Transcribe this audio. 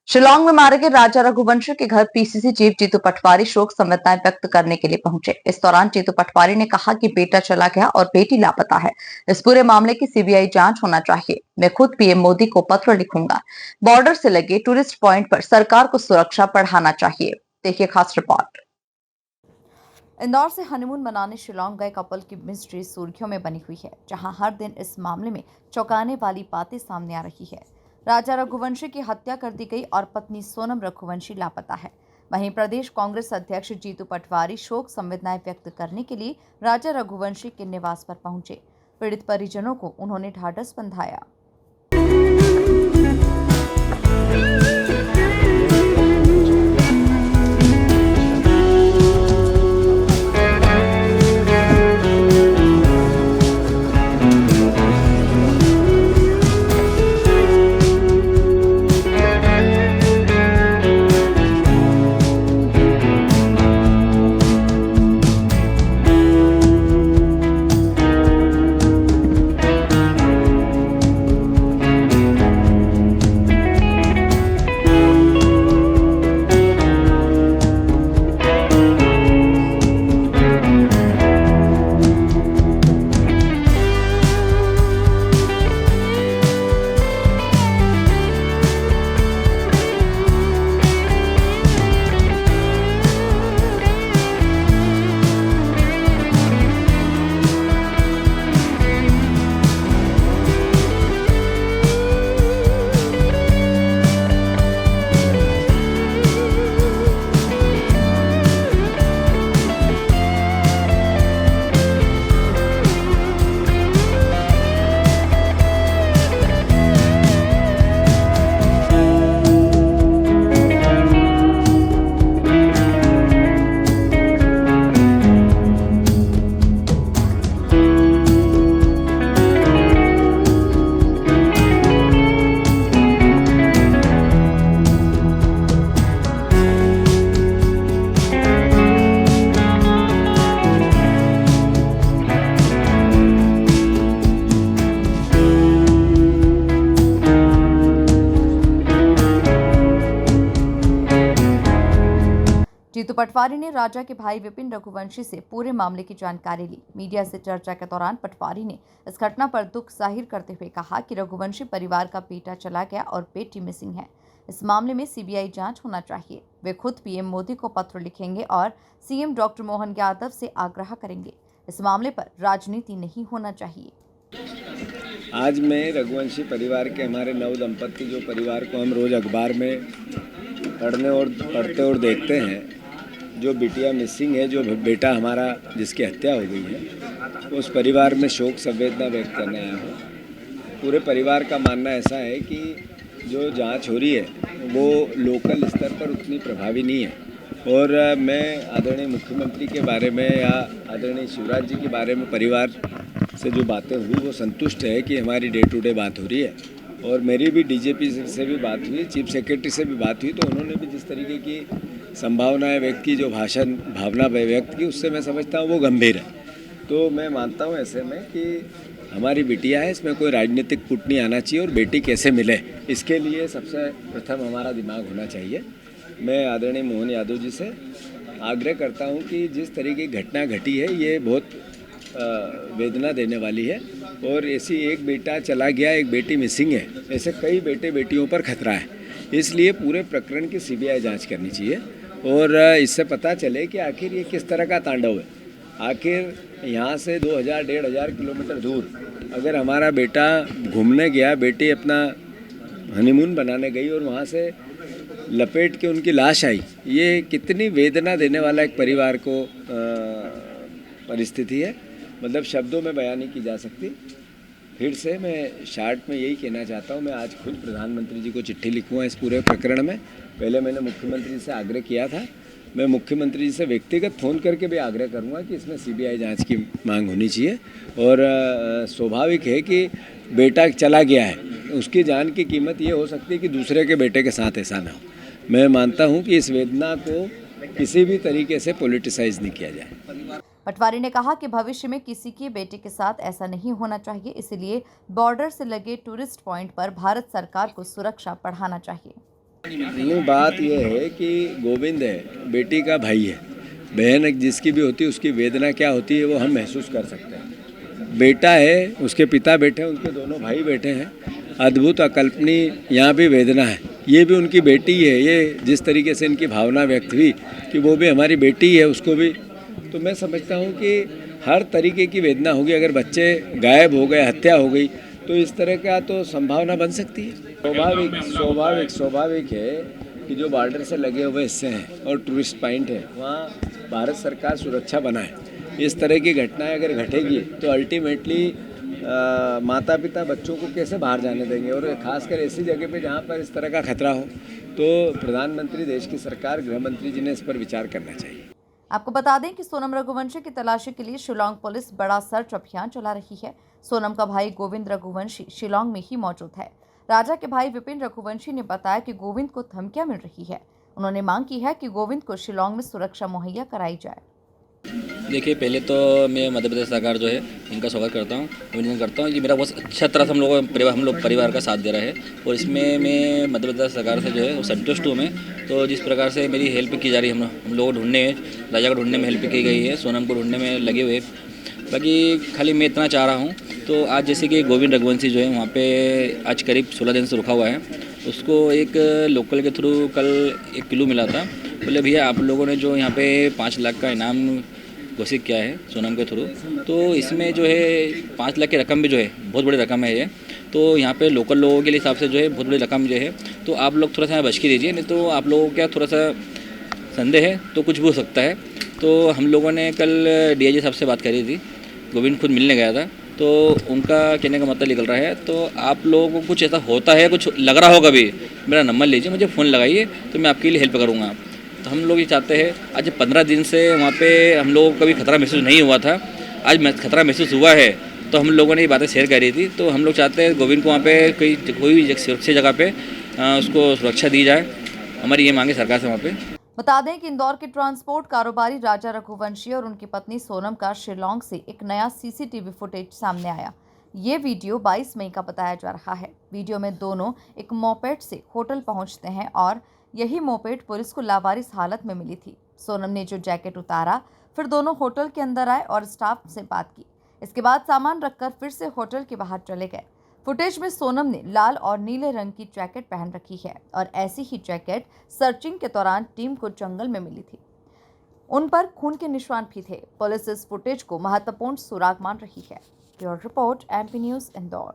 शिलांग में मारे गए राजा रघुवंशी के घर पीसीसी चीफ जीतू पटवारी शोक संवेदनाएं व्यक्त करने के लिए पहुंचे। इस दौरान जीतू पटवारी ने कहा कि बेटा चला गया और बेटी लापता है। इस पूरे मामले की सीबीआई जांच होना चाहिए। मैं खुद पीएम मोदी को पत्र लिखूंगा। बॉर्डर से लगे टूरिस्ट पॉइंट पर सरकार को सुरक्षा बढ़ाना चाहिए। देखिए खास रिपोर्ट। इंदौर से हनीमून मनाने शिलांग गए कपल की मिस्ट्री सुर्खियों में बनी हुई है, जहां हर दिन इस मामले में चौंकाने वाली बातें सामने आ रही है। राजा रघुवंशी की हत्या कर दी गई और पत्नी सोनम रघुवंशी लापता है। वहीं प्रदेश कांग्रेस अध्यक्ष जीतू पटवारी शोक संवेदनाएं व्यक्त करने के लिए राजा रघुवंशी के निवास पर पहुंचे। पीड़ित परिजनों को उन्होंने ढाढ़स बंधाया। जीतू पटवारी ने राजा के भाई विपिन रघुवंशी से पूरे मामले की जानकारी ली। मीडिया से चर्चा के दौरान पटवारी ने इस घटना पर दुख जाहिर करते हुए कहा कि रघुवंशी परिवार का बेटा चला गया और बेटी मिसिंग है। इस मामले में सीबीआई जांच होना चाहिए। वे खुद पीएम मोदी को पत्र लिखेंगे और सीएम डॉक्टर मोहन यादव से आग्रह करेंगे। इस मामले पर राजनीति नहीं होना चाहिए। आज मैं रघुवंशी परिवार के हमारे नव दंपत्ति जो परिवार को हम रोज अखबार में पढ़ते और देखते हैं, जो बिटिया मिसिंग है, जो बेटा हमारा जिसकी हत्या हो गई है, उस परिवार में शोक संवेदना व्यक्त करने आया हूँ। पूरे परिवार का मानना ऐसा है कि जो जांच हो रही है वो लोकल स्तर पर उतनी प्रभावी नहीं है और मैं आदरणीय मुख्यमंत्री के बारे में या आदरणीय शिवराज जी के बारे में परिवार से जो बातें हुई वो संतुष्ट है कि हमारी डे टू डे बात हो रही है। और मेरी भी डीजीपी से भी बात हुई, चीफ सेक्रेटरी से भी बात हुई, तो उन्होंने भी जिस तरीके की संभावनाएं व्यक्त की, जो भावना व्यक्त की, उससे मैं समझता हूँ वो गंभीर है। तो मैं मानता हूँ ऐसे में कि हमारी बिटिया है, इसमें कोई राजनीतिक पुट नहीं आना चाहिए और बेटी कैसे मिले इसके लिए सबसे प्रथम हमारा दिमाग होना चाहिए। मैं आदरणीय मोहन यादव जी से आग्रह करता हूँ कि जिस तरीके की घटना घटी है ये बहुत वेदना देने वाली है और ऐसी एक बेटा चला गया, एक बेटी मिसिंग है, ऐसे कई बेटे बेटियों पर खतरा है। इसलिए पूरे प्रकरण की सीबीआई जांच करनी चाहिए और इससे पता चले कि आखिर ये किस तरह का तांडव है। आखिर यहाँ से 2000-1500 किलोमीटर दूर अगर हमारा बेटा घूमने गया, बेटी अपना हनीमून बनाने गई और वहाँ से लपेट के उनकी लाश आई, ये कितनी वेदना देने वाला एक परिवार को परिस्थिति है, मतलब शब्दों में बयान नहीं की जा सकती। फिर से मैं शार्ट में यही कहना चाहता हूँ, मैं आज खुद प्रधानमंत्री जी को चिट्ठी लिखूँगा इस पूरे प्रकरण में। पहले मैंने मुख्यमंत्री जी से आग्रह किया था, मैं मुख्यमंत्री जी से व्यक्तिगत फ़ोन करके भी आग्रह करूँगा कि इसमें सीबीआई जांच की मांग होनी चाहिए। और स्वाभाविक है कि बेटा चला गया है, उसकी जान की कीमत ये हो सकती है कि दूसरे के बेटे के साथ ऐसा ना हो। मैं मानता हूँ कि इस वेदना को किसी भी तरीके से पॉलिटिसाइज नहीं किया जाए। पटवारी ने कहा कि भविष्य में किसी के बेटे के साथ ऐसा नहीं होना चाहिए, इसलिए बॉर्डर से लगे टूरिस्ट पॉइंट पर भारत सरकार को सुरक्षा बढ़ाना चाहिए। नहीं, बात यह है कि गोविंद है, बेटी का भाई है। बहन जिसकी भी होती है उसकी वेदना क्या होती है वो हम महसूस कर सकते हैं। बेटा है, उसके पिता बैठे हैं, उनके दोनों भाई बैठे हैं। अद्भुत अकल्पनीय यहाँ भी वेदना है। ये भी उनकी बेटी है। ये जिस तरीके से इनकी भावना व्यक्त हुई कि वो भी हमारी बेटी है, उसको भी, तो मैं समझता हूँ कि हर तरीके की वेदना होगी। अगर बच्चे गायब हो गए, हत्या हो गई, तो इस तरह का तो संभावना बन सकती है। स्वाभाविक है कि जो बॉर्डर से लगे हुए हिस्से हैं और टूरिस्ट पॉइंट है, वहाँ भारत सरकार सुरक्षा बनाए। इस तरह की घटनाएं अगर घटेगी तो अल्टीमेटली माता पिता बच्चों को कैसे बाहर जाने देंगे, और खासकर ऐसी जगह पे जहाँ पर इस तरह का खतरा हो। तो प्रधानमंत्री, देश की सरकार, गृह मंत्री जी ने इस पर विचार करना चाहिए। आपको बता दें कि सोनम रघुवंशी की तलाशी के लिए शिलांग पुलिस बड़ा सर्च अभियान चला रही है। सोनम का भाई गोविंद रघुवंशी शिलांग में ही मौजूद है। राजा के भाई विपिन रघुवंशी ने बताया कि गोविंद को धमकियां मिल रही है। उन्होंने मांग की है कि गोविंद को शिलांग में सुरक्षा मुहैया कराई जाए। देखिए, पहले तो मैं मध्य प्रदेश सरकार जो है इनका स्वागत करता हूँ, अभिनंदन करता हूँ। ये मेरा बहुत अच्छा तरह से हम लोग परिवार का साथ दे रहा है, और इसमें मैं मध्य प्रदेश सरकार से जो है वो संतुष्ट हूँ मैं। तो जिस प्रकार से मेरी हेल्प की जा रही है, हम लोग ढूंढने, राजा को ढूंढने में हेल्प की गई है, सोनम को ढूंढने में लगे हुए। बाकी खाली मैं इतना चाह रहा हूँ, तो आज जैसे कि गोविंद रघुवंशी जो है वहाँ पे आज करीब 16 दिन से रुका हुआ है। उसको एक लोकल के थ्रू कल 1 किलो मिला था। बोले भैया आप लोगों ने जो यहाँ पे 5 लाख का इनाम घोषित किया है सोनम के थ्रू, तो इसमें जो है 5 लाख की रकम भी जो है बहुत बड़ी रकम है ये। तो यहाँ पे लोकल लोगों के हिसाब से जो है बहुत बड़ी रकम जो है, तो आप लोग थोड़ा सा बचके दीजिए, नहीं तो आप लोगों को क्या थोड़ा सा संदेह है तो कुछ भी हो सकता है। तो हम लोगों ने कल डीआईजी साहब से बात करी थी, गोविंद खुद मिलने गया था, तो उनका कहने का मतलब निकल रहा है। तो आप लोगों को कुछ ऐसा होता है, कुछ लग रहा हो कभी, मेरा नंबर लीजिए, मुझे फ़ोन लगाइए, तो मैं आपके लिए हेल्प करूँगा। तो हम लोग ये चाहते हैं, आज 15 दिन से वहाँ पे हम लोगों को कभी खतरा महसूस नहीं हुआ था, आज खतरा महसूस हुआ है। तो हम लोगों ने ये बातें शेयर करी थी। तो हम लोग चाहते हैं गोविंद को वहाँ पे कोई सुरक्षित जगह पे उसको सुरक्षा दी जाए। हमारी ये मांगे सरकार से वहाँ पे। बता दें कि इंदौर के ट्रांसपोर्ट कारोबारी राजा रघुवंशी और उनकी पत्नी सोनम का शिलांग से एक नया सीसीटीवी फुटेज सामने आया। ये वीडियो 22 मई का बताया जा रहा है। वीडियो में दोनों एक मोपेड से होटल पहुंचते हैं और यही मोपेड पुलिस को लावारिस हालत में मिली थी। सोनम ने जो जैकेट उतारा, फिर दोनों होटल के अंदर आए और स्टाफ से बात की। इसके बाद सामान रखकर फिर से होटल के बाहर चले गए। फुटेज में सोनम ने लाल और नीले रंग की जैकेट पहन रखी है और ऐसी ही जैकेट सर्चिंग के दौरान टीम को जंगल में मिली थी। उन पर खून के निशान भी थे। पुलिस इस फुटेज को महत्वपूर्ण सुराग मान रही है। Bureau report, MP news, Indore.